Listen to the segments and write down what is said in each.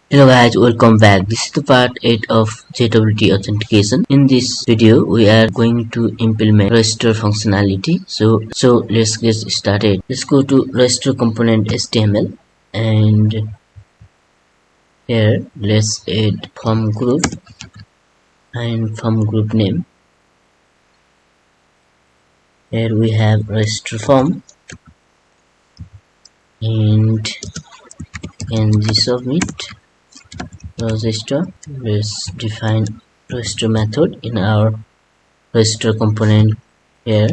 Hello guys, welcome back. This is the part 8 of JWT Authentication. In this video, we are going to implement register functionality. So let's get started. Let's go to register component HTML, and here let's add form group and form group name. Here we have register form, and can submit register. Let's define register method in our register component. Here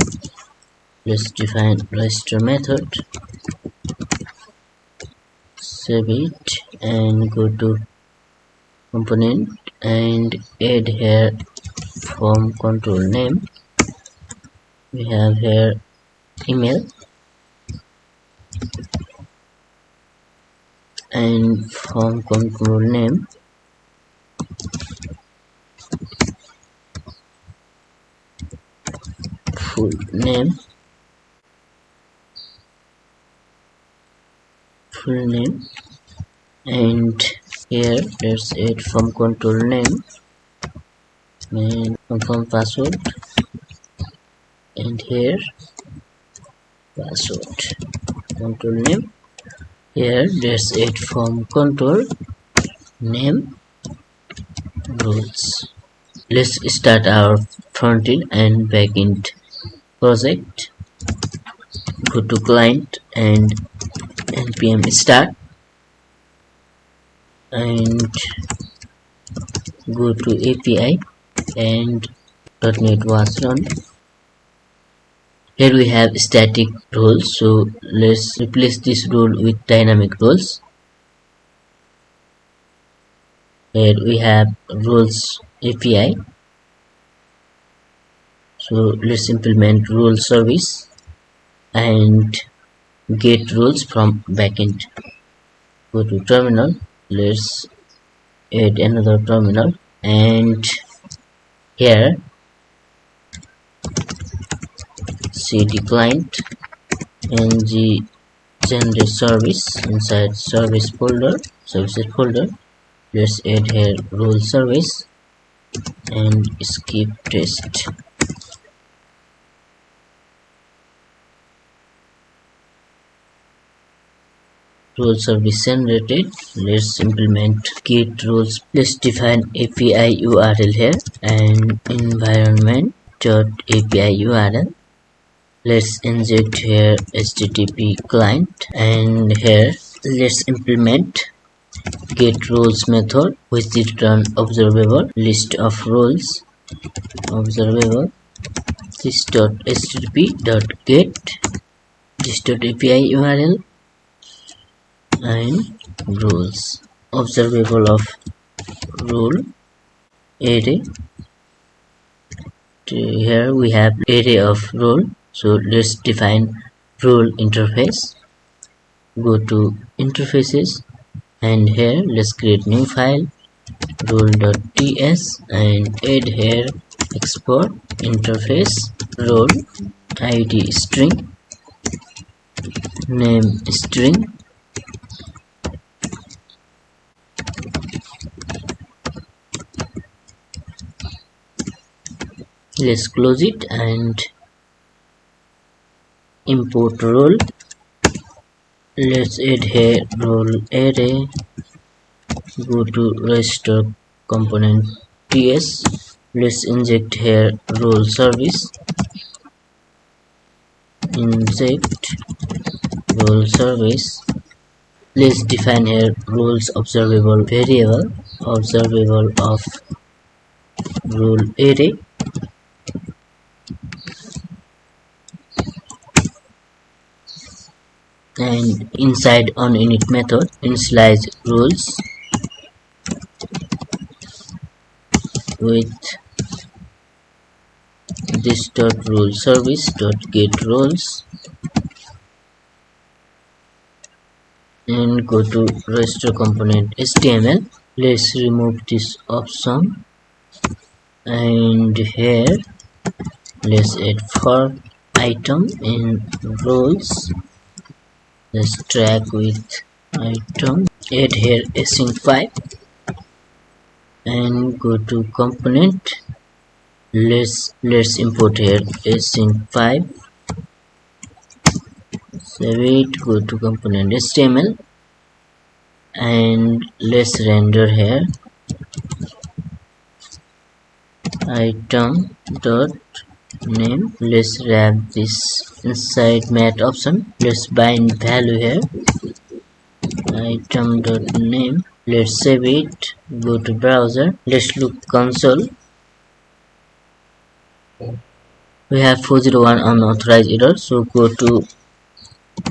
let's define register method, save it and go to component and add here form control name. We have here email and form control name full name and here let's add form control name and confirm password, and here password control name. Here let's add form control name rules. Let's start our front-end and back-end project. Go to client and npm start and go to API and .NET was run. Here we have static roles, so let's replace this role with dynamic roles. Here we have roles API, so let's implement RoleService and get roles from backend. Go to terminal, let's add another terminal, and here cd client ng generate service. Inside services folder, let's add here RoleService and skip test. RoleService generated. Let's implement get roles. Let's define API URL here and environment.api URL. Let's inject here HTTP client, and here let's implement GetRoles method which return observable list of roles. Observable this.http.get this.api URL and roles. Observable of role array. Here we have array of role, so let's define role interface. Go to interfaces and here let's create new file role.ts and add here export interface role id string, name string, let's close it and import role. Let's add here role array. Go to register component ts. Let's inject here RoleService. Inject RoleService. Let's define here roles observable variable, observable of role array. And inside onInit method initialize roles with this.RoleService.getRoles and go to register component HTML. Let's remove this option and here let's add for item in roles. Let's track with item, add here async5 and go to component. Let's import here async5, save it, go to component HTML and let's render here item dot name. Let's wrap this inside mat option. Let's bind value here item dot name. Let's save it, go to browser. Let's look console. We have 401 unauthorized error, so go to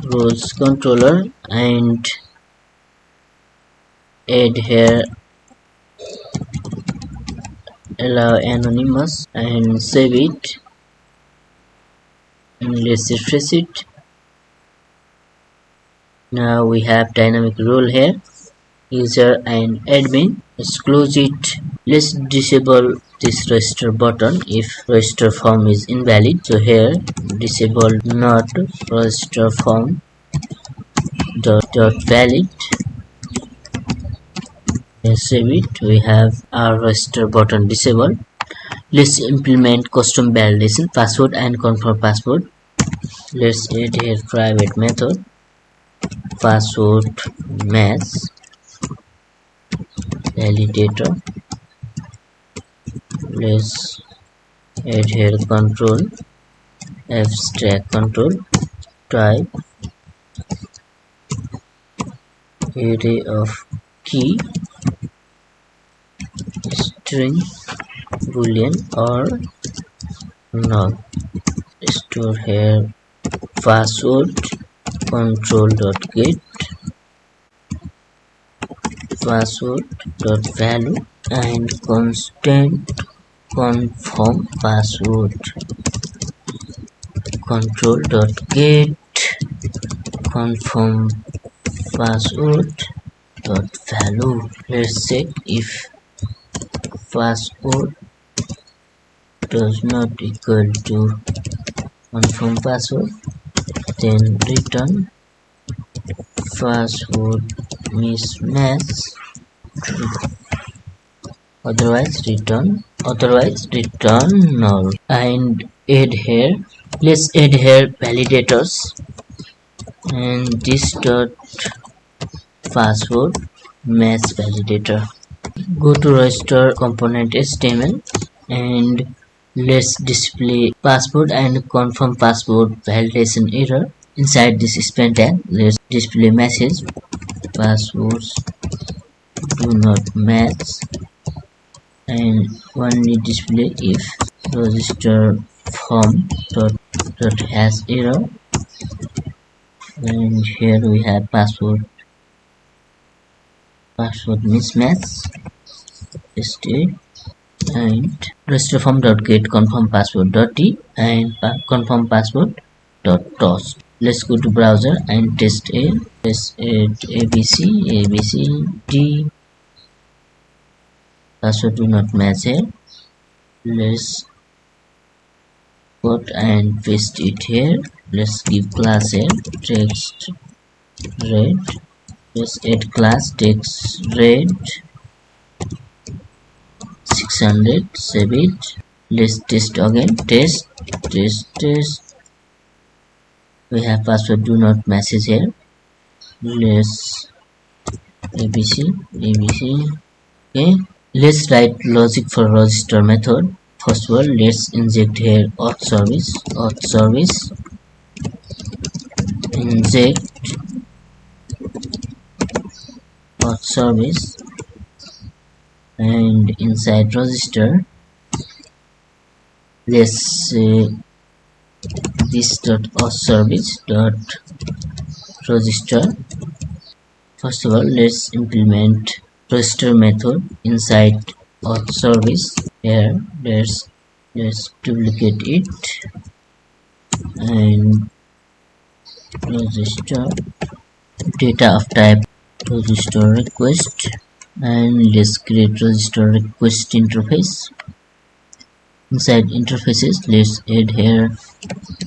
roles controller and add here AllowAnonymous and save it and let's refresh it. Now we have dynamic role here, user and admin. Let's close it. Let's disable this register button if register form is invalid. So here disable not register form dot valid. Let's save it. We have our register button disabled. Let's implement custom validation password and confirm password. Let's add here private method password match validator. Let's add here control abstract control type array of key string boolean or null. Store here password control.get password dot value and constant confirm password control.get confirm password dot value. Let's check if password does not equal to confirm password, then return password mismatch true, otherwise return null. And add here, let's add here validators and this dot password match validator. Go to register component HTML and let's display password and confirm password validation error. Inside this span tag, let's display message passwords do not match and only display if register form dot has error. And here we have password mismatch stay and register form dot get confirm password dot t and confirm password dot toss. Let's go to browser and test a. Let's add abc d password do not match here. Let's put and paste it here. Let's give class here text red. Let's add class text red 600. Save it. Let's test again. Test. We have password do not matches here. Let's abc. Okay, let's write logic for register method. First of all, let's inject here AuthRequest inject AuthRequest and inside register let's say this dot AuthRequest dot register. First of all, let's implement register method inside AuthRequest. Here let's duplicate it and register data of type register request and let's create register request interface. Inside interfaces, let's add here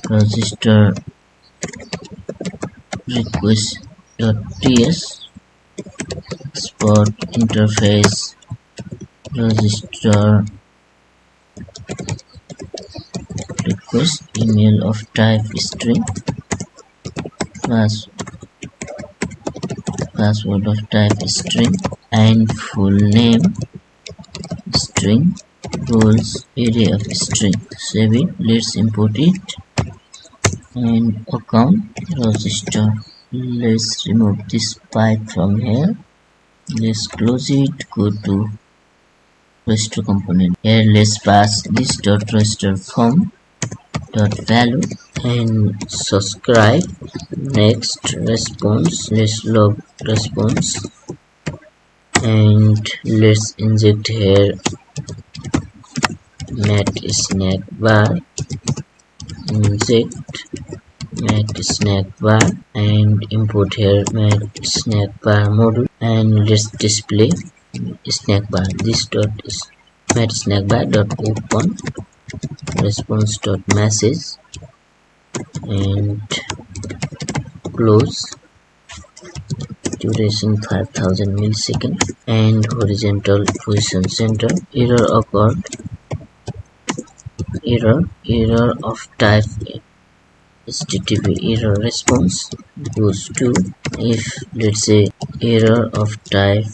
register request.ts export interface register request email of type string, password of type string, and full name string, roles array of string. Save it. Let's import it. And account register. Let's remove this pipe from here. Let's close it. Go to register component. Here let's pass this dot register form dot value and subscribe. Next response. Let's log response and let's inject here MatSelectModule. Inject MatSelectModule and import here MatSelectModule and let's display snackbar. This dot is MatSelectModule.open response.message and close. Duration 5000 milliseconds and horizontal position center. Error occurred. Error of type HTTP error response goes to, if let's say error of type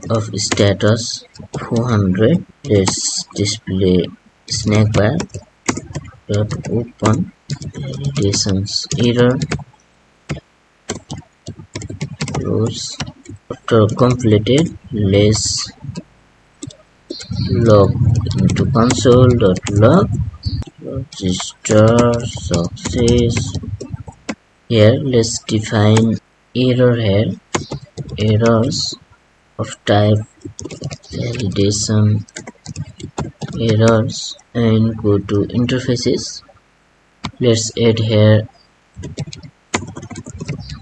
of status 400, let's display snackbar dot open validations error close. After completed, let's log into console.log register success. Here let's define error here, errors of type validation errors and go to interfaces. Let's add here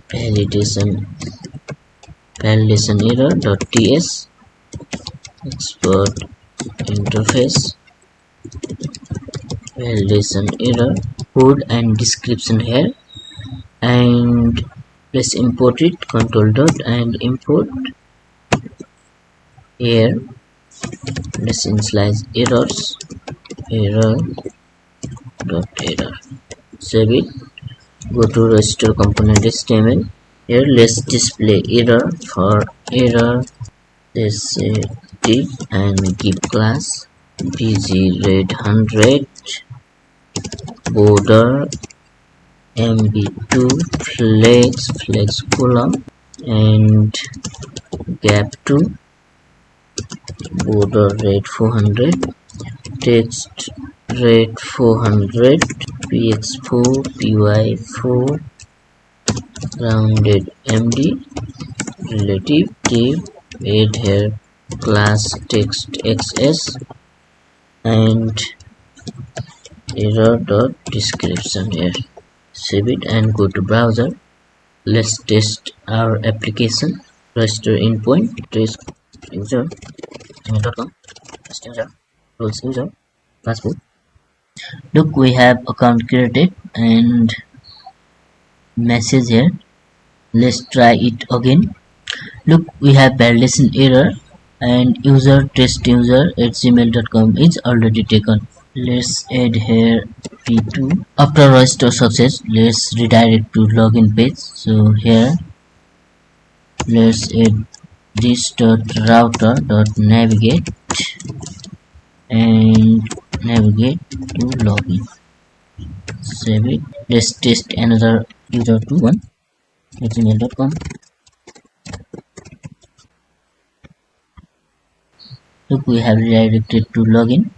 validation error.ts export interface validation error code and description here and let's import it. Control dot and import here. Let's initialize errors error. Save it. Go to register component HTML. Here let's display error. For error let's say div and give class bg red 100 border mb2 flex column and gap 2 border red 400 text red 400 px4 py4 rounded md relative div add here class text xs and error dot description here. Save it and go to browser. Let's test our application. Register endpoint, trace user, email.com, test user, roles user, password. Look, we have account created and message here. Let's try it again. Look, we have validation error and user test user at gmail.com is already taken. Let's add here p2. After register success, let's redirect to login page. So here let's add this router navigate and navigate to login. Save it. Let's test another user 21 at gmail.com. Look, we have redirected to login.